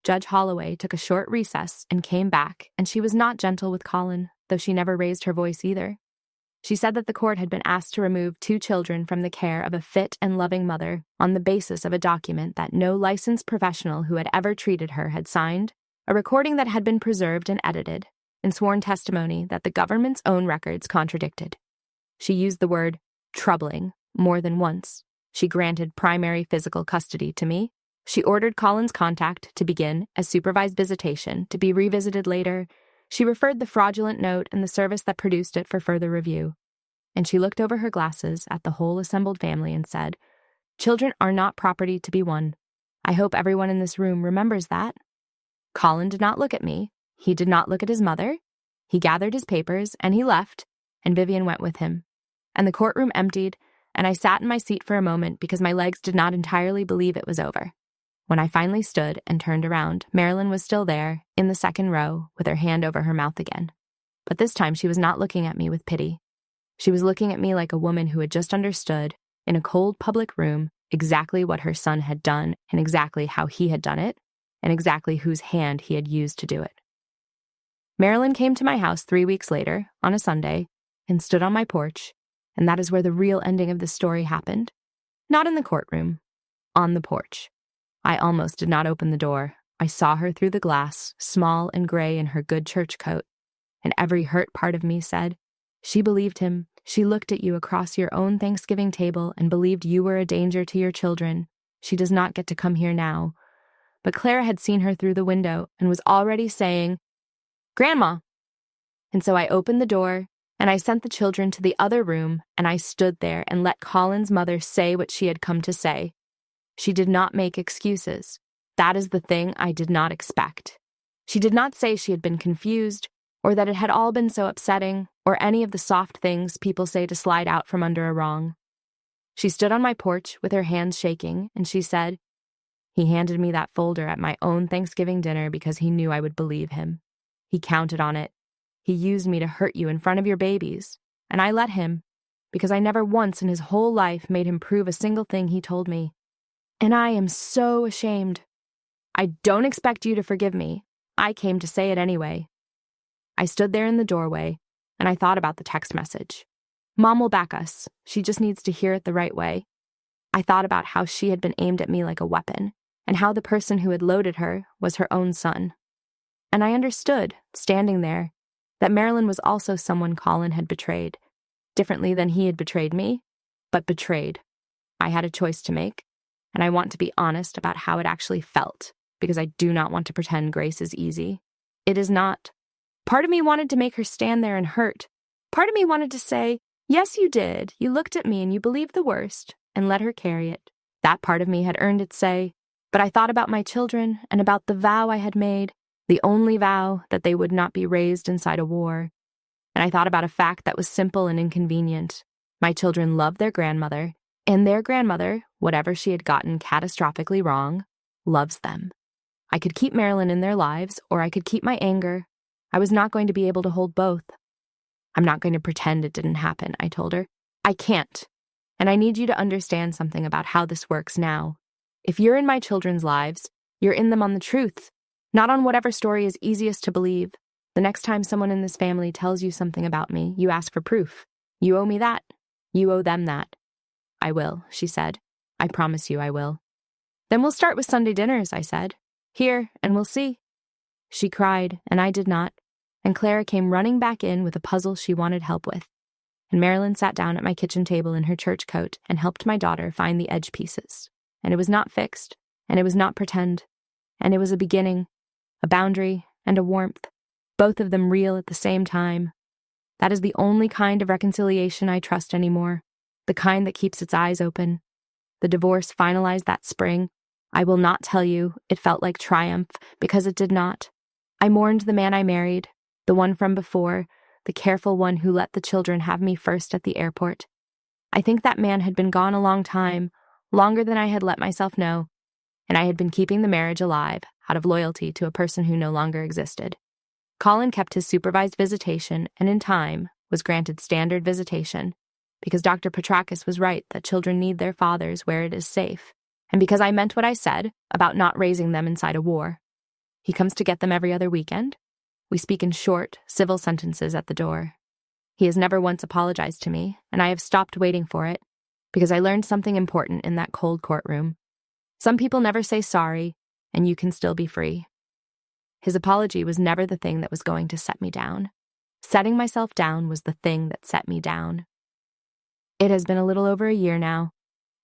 [SPEAKER 1] Judge Holloway took a short recess and came back, and she was not gentle with Colin, though she never raised her voice either. She said that the court had been asked to remove 2 children from the care of a fit and loving mother on the basis of a document that no licensed professional who had ever treated her had signed, a recording that had been preserved and edited, and sworn testimony that the government's own records contradicted. She used the word troubling more than once. She granted primary physical custody to me. She ordered Colin's contact to begin as supervised visitation, to be revisited later. She referred the fraudulent note and the service that produced it for further review. And she looked over her glasses at the whole assembled family and said, "Children are not property to be won. I hope everyone in this room remembers that." Colin did not look at me. He did not look at his mother. He gathered his papers and he left, and Vivian went with him. And the courtroom emptied, and I sat in my seat for a moment because my legs did not entirely believe it was over. When I finally stood and turned around, Marilyn was still there, in the second row, with her hand over her mouth again. But this time she was not looking at me with pity. She was looking at me like a woman who had just understood, in a cold public room, exactly what her son had done and exactly how he had done it, and exactly whose hand he had used to do it. Marilyn came to my house 3 weeks later, on a Sunday, and stood on my porch, and that is where the real ending of the story happened. Not in the courtroom, on the porch. I almost did not open the door. I saw her through the glass, small and gray in her good church coat, and every hurt part of me said, "She believed him. She looked at you across your own Thanksgiving table and believed you were a danger to your children. She does not get to come here now." But Clara had seen her through the window and was already saying, "Grandma." And so I opened the door, and I sent the children to the other room, and I stood there and let Colin's mother say what she had come to say. She did not make excuses. That is the thing I did not expect. She did not say she had been confused, or that it had all been so upsetting, or any of the soft things people say to slide out from under a wrong. She stood on my porch with her hands shaking, and she said, "He handed me that folder at my own Thanksgiving dinner because he knew I would believe him. He counted on it. He used me to hurt you in front of your babies, and I let him, because I never once in his whole life made him prove a single thing he told me. And I am so ashamed. I don't expect you to forgive me. I came to say it anyway." I stood there in the doorway, and I thought about the text message. Mom will back us. She just needs to hear it the right way. I thought about how she had been aimed at me like a weapon, and how the person who had loaded her was her own son. And I understood, standing there, that Marilyn was also someone Colin had betrayed, differently than he had betrayed me, but betrayed. I had a choice to make, and I want to be honest about how it actually felt, because I do not want to pretend grace is easy. It is not. Part of me wanted to make her stand there and hurt. Part of me wanted to say, "Yes, you did. You looked at me and you believed the worst," and let her carry it. That part of me had earned its say, but I thought about my children and about the vow I had made, the only vow that they would not be raised inside a war. And I thought about a fact that was simple and inconvenient. My children loved their grandmother, and their grandmother, whatever she had gotten catastrophically wrong, loves them. I could keep Marilyn in their lives, or I could keep my anger. I was not going to be able to hold both. "I'm not going to pretend it didn't happen," I told her. "I can't. And I need you to understand something about how this works now. If you're in my children's lives, you're in them on the truth, not on whatever story is easiest to believe. The next time someone in this family tells you something about me, you ask for proof. You owe me that. You owe them that." "I will," she said. "I promise you I will." "Then we'll start with Sunday dinners," I said. "Here, and we'll see." She cried, and I did not, and Clara came running back in with a puzzle she wanted help with. And Marilyn sat down at my kitchen table in her church coat and helped my daughter find the edge pieces. And it was not fixed, and it was not pretend, and it was a beginning, a boundary, and a warmth, both of them real at the same time. That is the only kind of reconciliation I trust anymore, the kind that keeps its eyes open. The divorce finalized that spring. I will not tell you it felt like triumph, because it did not. I mourned the man I married, the one from before, the careful one who let the children have me first at the airport. I think that man had been gone a long time, longer than I had let myself know, and I had been keeping the marriage alive out of loyalty to a person who no longer existed. Colin kept his supervised visitation and in time was granted standard visitation, because Dr. Petrakis was right that children need their fathers where it is safe, and because I meant what I said about not raising them inside a war. He comes to get them every other weekend. We speak in short, civil sentences at the door. He has never once apologized to me, and I have stopped waiting for it, because I learned something important in that cold courtroom. Some people never say sorry, and you can still be free. His apology was never the thing that was going to set me down. Setting myself down was the thing that set me down. It has been a little over a year now.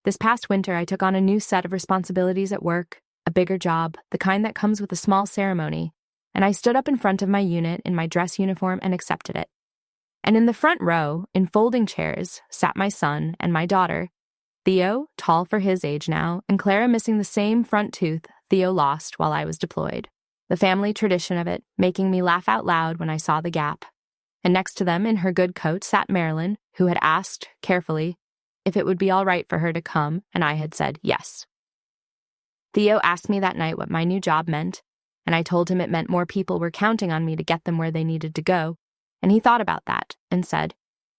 [SPEAKER 1] This past winter, I took on a new set of responsibilities at work, a bigger job, the kind that comes with a small ceremony, and I stood up in front of my unit in my dress uniform and accepted it. And in the front row, in folding chairs, sat my son and my daughter, Theo, tall for his age now, and Clara missing the same front tooth Theo lost while I was deployed. The family tradition of it making me laugh out loud when I saw the gap. And next to them, in her good coat, sat Marilyn, who had asked, carefully, if it would be all right for her to come, and I had said yes. Theo asked me that night what my new job meant, and I told him it meant more people were counting on me to get them where they needed to go, and he thought about that and said,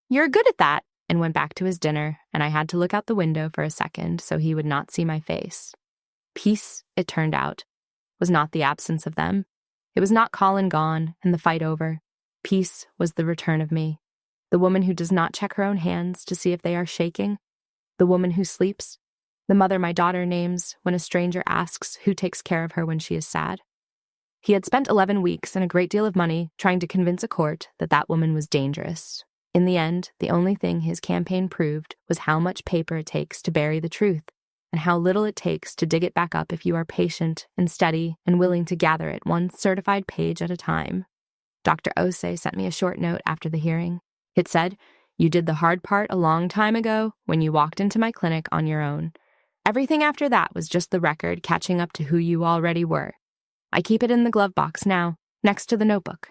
[SPEAKER 1] "You're good at that," and went back to his dinner, and I had to look out the window for a second so he would not see my face. Peace, it turned out, was not the absence of them. It was not Colin gone and the fight over. Peace was the return of me, the woman who does not check her own hands to see if they are shaking, the woman who sleeps, the mother my daughter names when a stranger asks who takes care of her when she is sad. He had spent 11 weeks and a great deal of money trying to convince a court that that woman was dangerous. In the end, the only thing his campaign proved was how much paper it takes to bury the truth, and how little it takes to dig it back up if you are patient and steady and willing to gather it one certified page at a time. Dr. Osei sent me a short note after the hearing. It said, "You did the hard part a long time ago when you walked into my clinic on your own. Everything after that was just the record catching up to who you already were. I keep it in the glove box now, next to the notebook.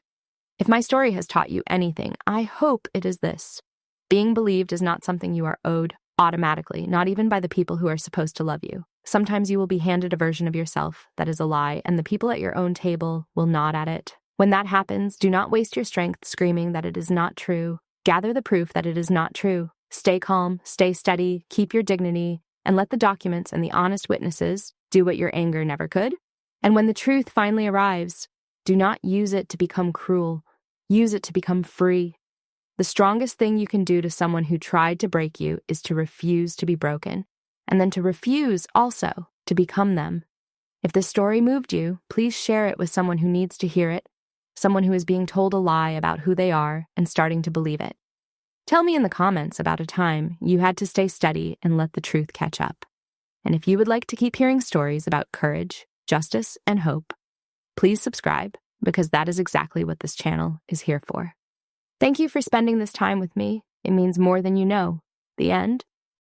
[SPEAKER 1] If my story has taught you anything, I hope it is this. Being believed is not something you are owed automatically, not even by the people who are supposed to love you. Sometimes you will be handed a version of yourself that is a lie, and the people at your own table will nod at it. When that happens, do not waste your strength screaming that it is not true. Gather the proof that it is not true. Stay calm, stay steady, keep your dignity, and let the documents and the honest witnesses do what your anger never could. And when the truth finally arrives, do not use it to become cruel. Use it to become free. The strongest thing you can do to someone who tried to break you is to refuse to be broken, and then to refuse also to become them. If this story moved you, please share it with someone who needs to hear it, someone who is being told a lie about who they are and starting to believe it. Tell me in the comments about a time you had to stay steady and let the truth catch up. And if you would like to keep hearing stories about courage, justice, and hope, please subscribe, because that is exactly what this channel is here for. Thank you for spending this time with me. It means more than you know. The end.